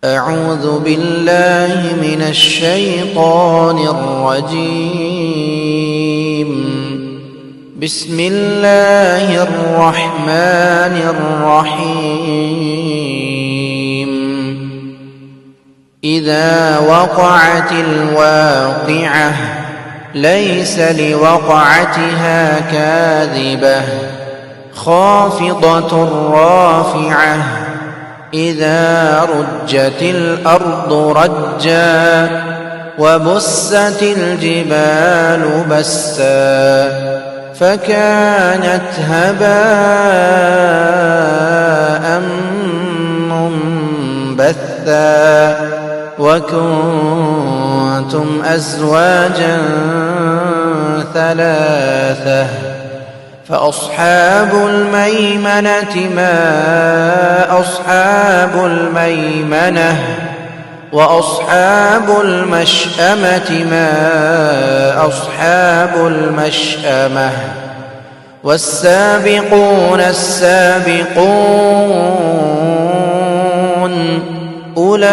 أعوذ بالله من الشيطان الرجيم. بسم الله الرحمن الرحيم. إذا وقعت الواقعة ليس لوقعتها كاذبة خافضة رافعة إذا رجت الأرض رجا وبست الجبال بسا فكانت هباء منبثا وكنتم أزواجا ثلاثة فأصحاب الميمنة ما أصحاب الميمنة وأصحاب المشأمة ما أصحاب المشأمة والسابقون السابقون أولئك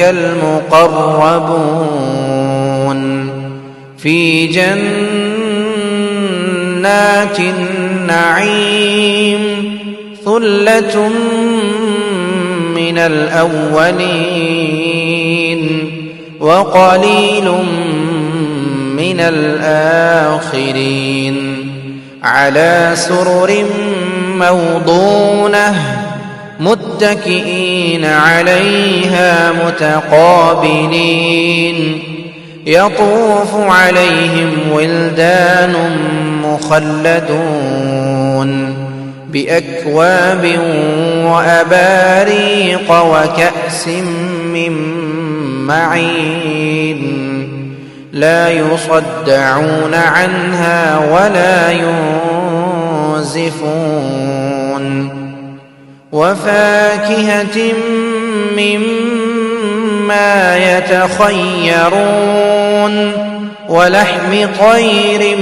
المقربون في جنات النعيم ثلة من الأولين وقليل من الآخرين على سرر موضونة متكئين عليها متقابلين يطوف عليهم ولدان مخلدون بأكواب وأباريق وكأس من معين لا يصدعون عنها ولا ينزفون وفاكهة مما يتخيرون ولحم طير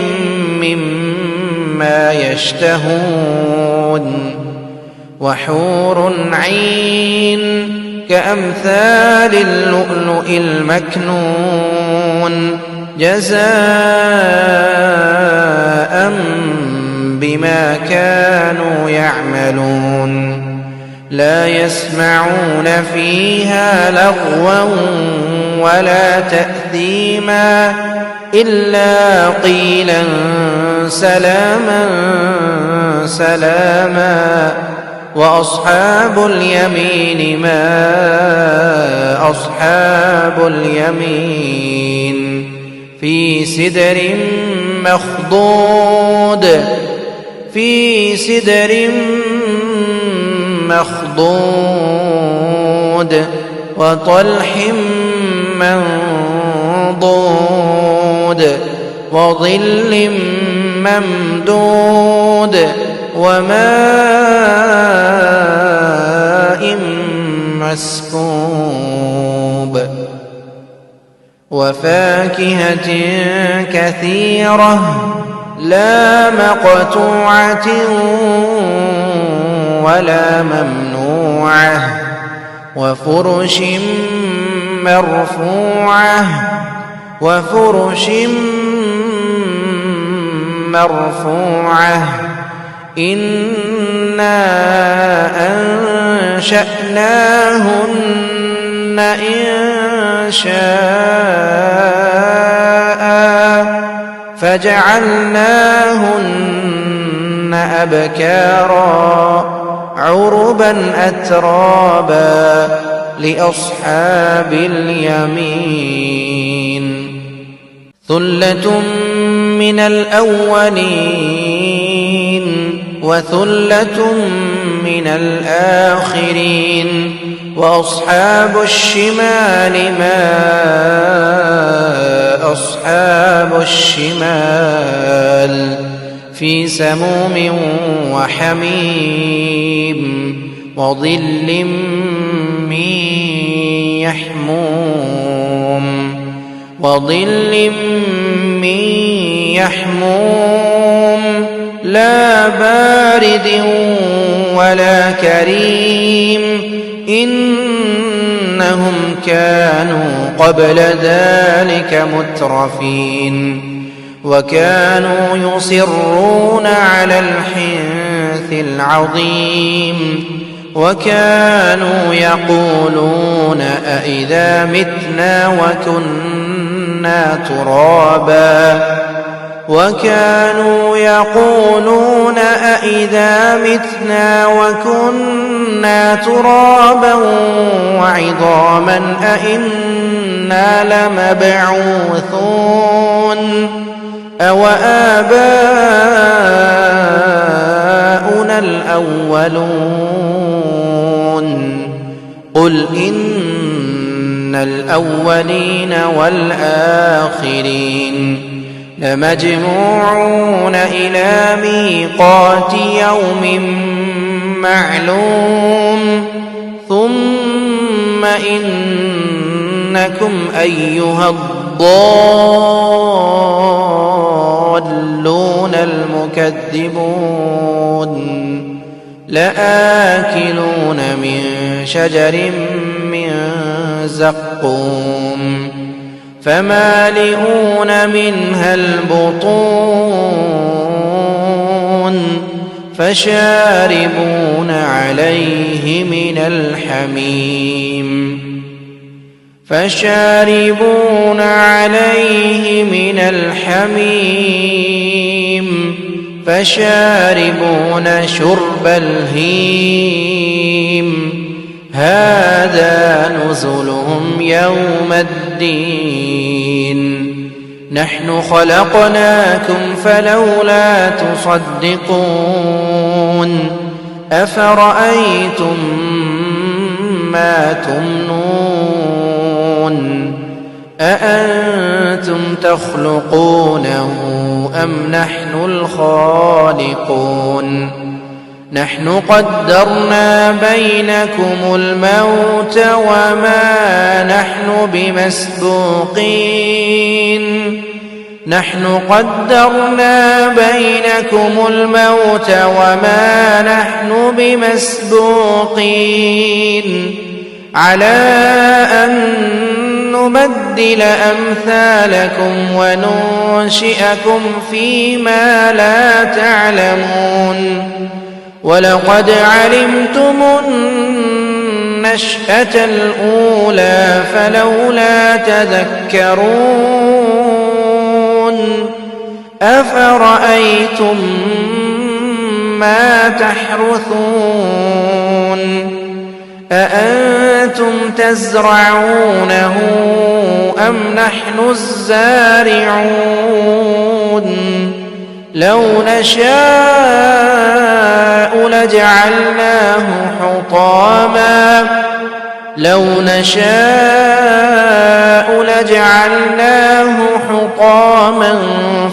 مما يشتهون وحور عين كأمثال اللؤلؤ المكنون جزاء بما كانوا يعملون لا يسمعون فيها لغوا ولا تأثيما إلا قيلا سلاما سلاما وأصحاب اليمين ما أصحاب اليمين في سدر مخضود في سدر مخضود وطلح منضود وظل ممدود وماء مسكوب وفاكهة كثيرة لا مقطوعة ولا ممنوعة وفرش مرفوعة وفرش مرفوعة إنا أنشأناهن إنشاء فجعلناهن أبكارا عربا أترابا لأصحاب اليمين ثلة من الأولين وثلة من الآخرين وأصحاب الشمال ما أصحاب الشمال في سموم وحميم وظل من يحموم وظل من يحموم لا بارد ولا كريم إنهم كانوا قبل ذلك مترفين وكانوا يصرون على الحنث العظيم وكانوا يقولون أئذا متنا وكنا ترابا وعظاما أئنا لمبعوثون أوآباؤنا الأولون قل إن الأولين والآخرين لمجموعون إلى ميقات يوم معلوم ثم إنكم أيها الضالون المكذبون لآكلون من شجر من زقوم فمالئون منها البطون فشاربون عليه من الحميم فشاربون شرب الهيم هذا نزلهم يوم الدين نحن خلقناكم فلولا تصدقون أفرأيتم ما تمنون أأنتم تخلقونه أم نحن الخالقون نحن قدرنا بينكم الموت وما نحن بمسبوقين على أن نبدل أمثالكم وننشئكم فيما لا تعلمون ولقد علمتم النشأة الأولى فلولا تذكرون أفرأيتم ما تحرثون أأنتم تزرعونه أم نحن الزارعون لو نشاء لجعلناه حطاما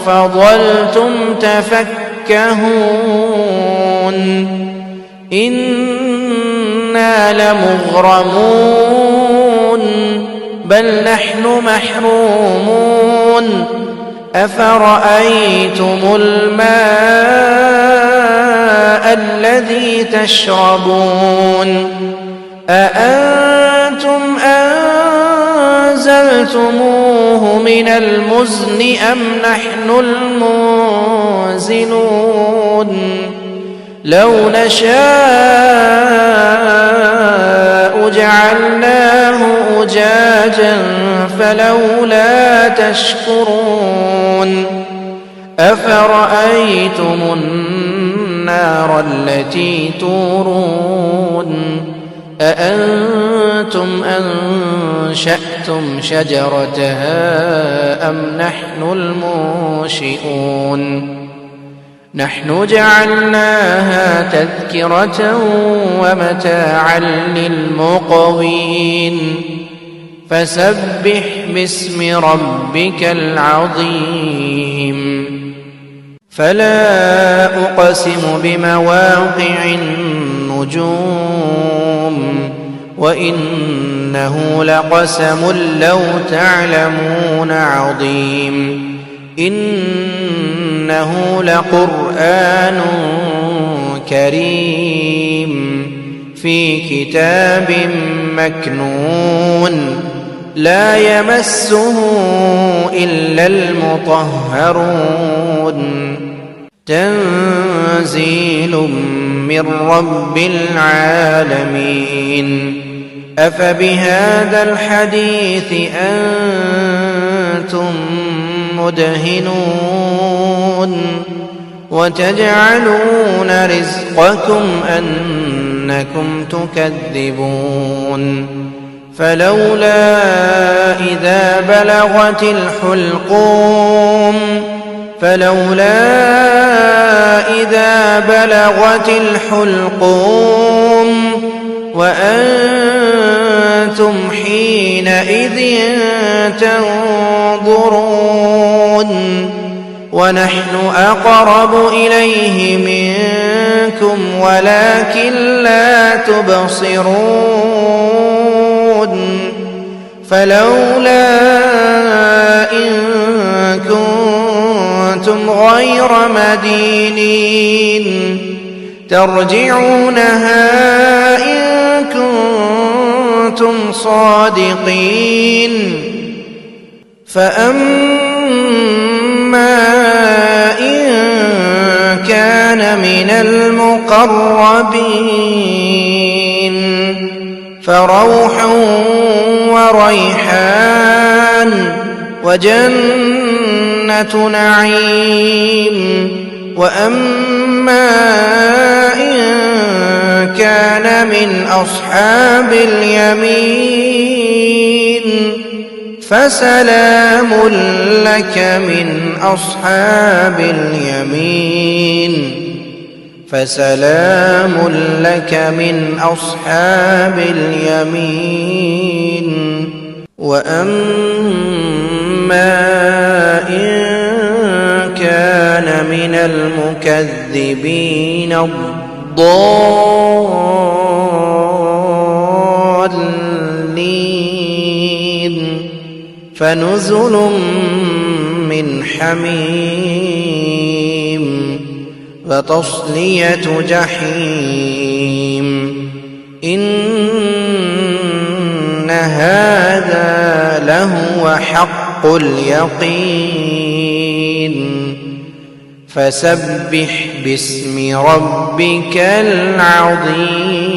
فظلتم تفكهون إنا لمغرمون بل نحن محرومون أفرأيتم الماء الذي تشربون أأنتم أنزلتموه من المزن أم نحن المنزلون لو نشاء جعلناه أجاجا فلولا تشكرون أفرأيتم النار التي تورون أأنتم أنشأتم شجرتها أم نحن المنشئون نحن جعلناها تذكرة ومتاعا للمقوين فسبح باسم ربك العظيم فلا أقسم بمواقع النجوم وإنه لقسم لو تعلمون عظيم إنه إنه لقرآن كريم في كتاب مكنون لا يمسه إلا المطهرون تنزيل من رب العالمين أفبهذا الحديث أنتم مدهنون وتجعلون رزقكم أنكم تكذبون فلولا إذا بلغت الحلقوم وأنتم حينئذ تنظرون ونحن أقرب إليه منكم ولكن لا تبصرون فلولا إن كنتم غير مدينين ترجعونها إن كنتم صادقين فأما إن كان من المقربين فروح وريحان وجنة نعيم وأما إن كان من أصحاب اليمين فسلام لك من أصحاب اليمين وأما إن كان من المكذبين الضالين فنزل من حميم وتصلية جحيم إن هذا لهو حق اليقين فسبح باسم ربك العظيم